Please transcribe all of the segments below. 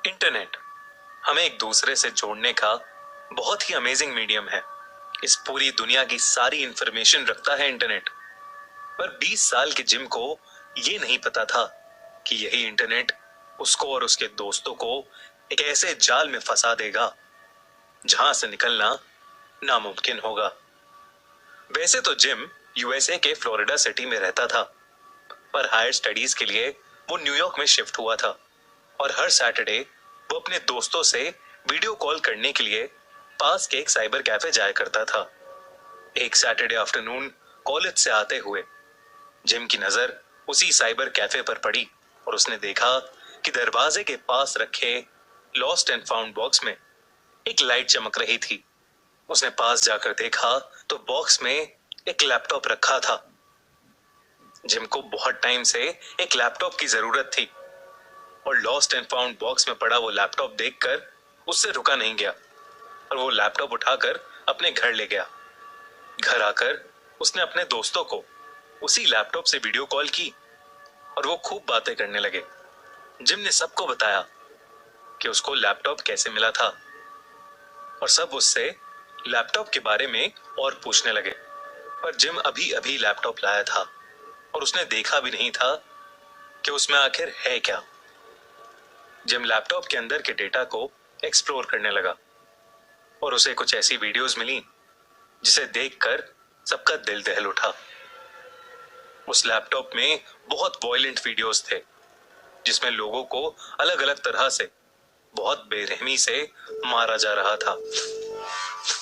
Internet हमें एक दूसरे से जोड़ने का बहुत ही अमेजिंग मीडियम है। इस पूरी दुनिया की सारी इंफॉर्मेशन रखता है इंटरनेट। पर 20 साल के जिम को ये नहीं पता था कि यही इंटरनेट उसको और उसके दोस्तों को एक ऐसे जाल में फंसा देगा जहां से निकलना नामुमकिन होगा। वैसे तो जिम यूएसए के फ्लोरिडा सिटी में रहता था, पर हायर स्टडीज के लिए वो न्यूयॉर्क में शिफ्ट हुआ था और हर सैटरडे वो अपने दोस्तों से वीडियो कॉल करने के लिए पास के एक साइबर कैफे जाया करता था। एक सैटरडे आफ्टरनून कॉलेज से आते हुए जिम की नजर उसी साइबर कैफे पर पड़ी और उसने देखा कि दरवाजे के पास रखे लॉस्ट एंड फाउंड बॉक्स में एक लाइट चमक रही थी। उसने पास जाकर देखा तो बॉक्स में एक लैपटॉप रखा था। जिम को बहुत टाइम से एक लैपटॉप की जरूरत थी और लॉस्ट एंड फाउंड बॉक्स में पड़ा वो लैपटॉप देखकर उससे रुका नहीं गया और वो लैपटॉप उठाकर अपने घर ले गया। घर आकर उसने अपने दोस्तों को उसी लैपटॉप से वीडियो कॉल की और वो खूब बातें करने लगे। जिम ने सबको बताया कि उसको लैपटॉप कैसे मिला था और सब उससे लैपटॉप के बारे में और पूछने लगे। पर जिम अभी अभी लैपटॉप लाया था और उसने देखा भी नहीं था कि उसमें आखिर है क्या। जिम लैपटॉप के अंदर के डेटा को एक्सप्लोर करने लगा और उसे कुछ ऐसी वीडियोस मिली जिसे देखकर सबका दिल दहल उठा। उस लैपटॉप में बहुत वॉयलेंट वीडियोस थे जिसमें लोगों को अलग अलग तरह से बहुत बेरहमी से मारा जा रहा था।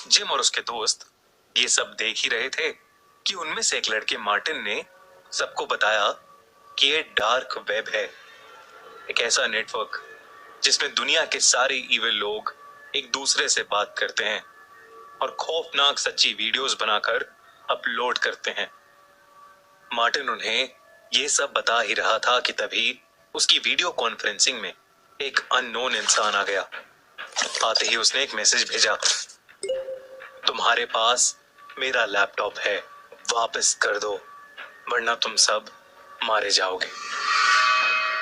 जिम और उसके दोस्त ये सब देख ही रहे थे कि उनमें से एक लड़के मार्टिन ने सबको बताया कि ये डार्क वेब है, एक ऐसा नेटवर्क जिसमें दुनिया के सारे इविल लोग एक दूसरे से बात करते हैं और खौफनाक सच्ची वीडियोस बनाकर अपलोड करते हैं। मार्टिन उन्हें ये सब बता ही रहा था कि तभी उसकी वीडियो कॉन्फ्रेंसिंग में एक अननोन इंसान आ गया। आते ही उसने एक मैसेज भेजा, तुम्हारे पास मेरा लैपटॉप है, वापस कर दो वरना तुम सब मारे जाओगे।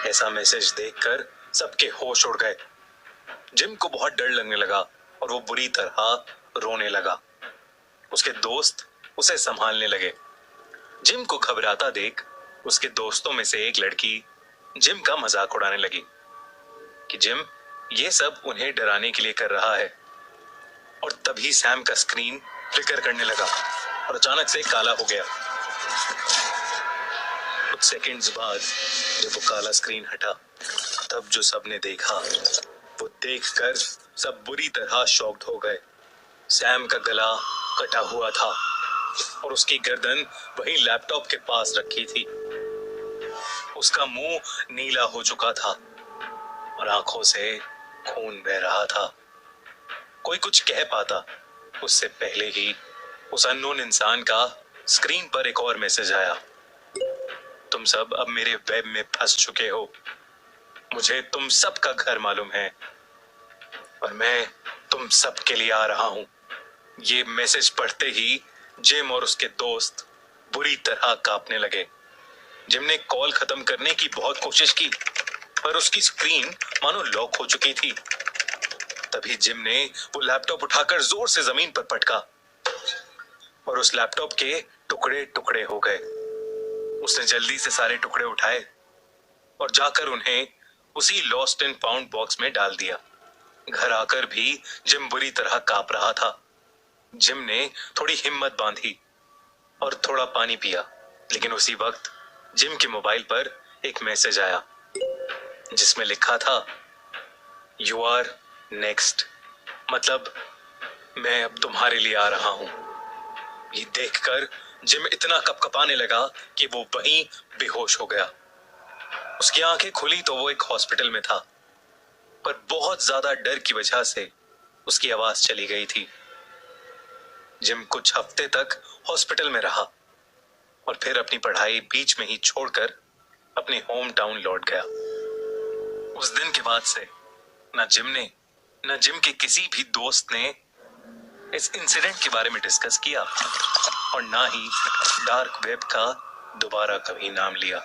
ऐसा मैसेज देखकर सबके होश उड़ गए। जिम को बहुत डर लगने लगा और वो बुरी तरह रोने लगा। उसके दोस्त उसे संभालने लगे। जिम को घबराता देख उसके दोस्तों में से एक लड़की जिम का मजाक उड़ाने लगी कि जिम ये सब उन्हें डराने के लिए कर रहा है। और तभी सैम का स्क्रीन फ्लिकर करने लगा और अचानक से काला हो गया। कुछ सेकंड्स बाद जब वो काला स्क्रीन हटा तब जो सबने देखा वो देखकर सब बुरी तरह शॉक्ड हो गए। सैम का गला कटा हुआ था और उसकी गर्दन वही लैपटॉप के पास रखी थी। उसका मुंह नीला हो चुका था और आंखों से खून बह रहा था। कोई कुछ कह पाता उससे पहले ही उस अननोन इंसान का स्क्रीन पर एक और मैसेज आया, तुम सब अब मेरे वेब में फंस चुके हो। मुझे तुम सब का घर मालूम है और मैं तुम सब के लिए आ रहा हूं। ये मैसेज पढ़ते ही जिम और उसके दोस्त बुरी तरह कांपने लगे। जिम ने कॉल खत्म करने की बहुत कोशिश की पर उसकी स्क्रीन मानो लॉक हो चुकी थी। तभी जिम ने वो लैपटॉप उठाकर जोर से जमीन पर पटका और उस लैपटॉप के टुकड़े टुकड़े हो गए। उसने जल्दी से सारे टुकड़े उठाए और जाकर उन्हें उसी लॉस्ट एंड फाउंड बॉक्स में डाल दिया। घर आकर भी जिम बुरी तरह कांप रहा था। जिम ने थोड़ी हिम्मत बांधी और थोड़ा पानी पिया, लेकिन उसी वक्त जिम के मोबाइल पर एक मैसेज आया जिसमें लिखा था, यू आर नेक्स्ट, मतलब मैं अब तुम्हारे लिए आ रहा हूं। ये देखकर जिम इतना कपकपाने लगा कि वो वहीं बेहोश हो गया। उसकी आंखें खुली तो वो एक हॉस्पिटल में था, पर बहुत ज्यादा डर की वजह से उसकी आवाज चली गई थी। जिम कुछ हफ्ते तक हॉस्पिटल में रहा और फिर अपनी पढ़ाई बीच में ही छोड़कर अपने होम टाउन लौट गया। उस दिन के बाद से न जिम के किसी भी दोस्त ने इस इंसिडेंट के बारे में डिस्कस किया और ना ही डार्क वेब का दोबारा कभी नाम लिया।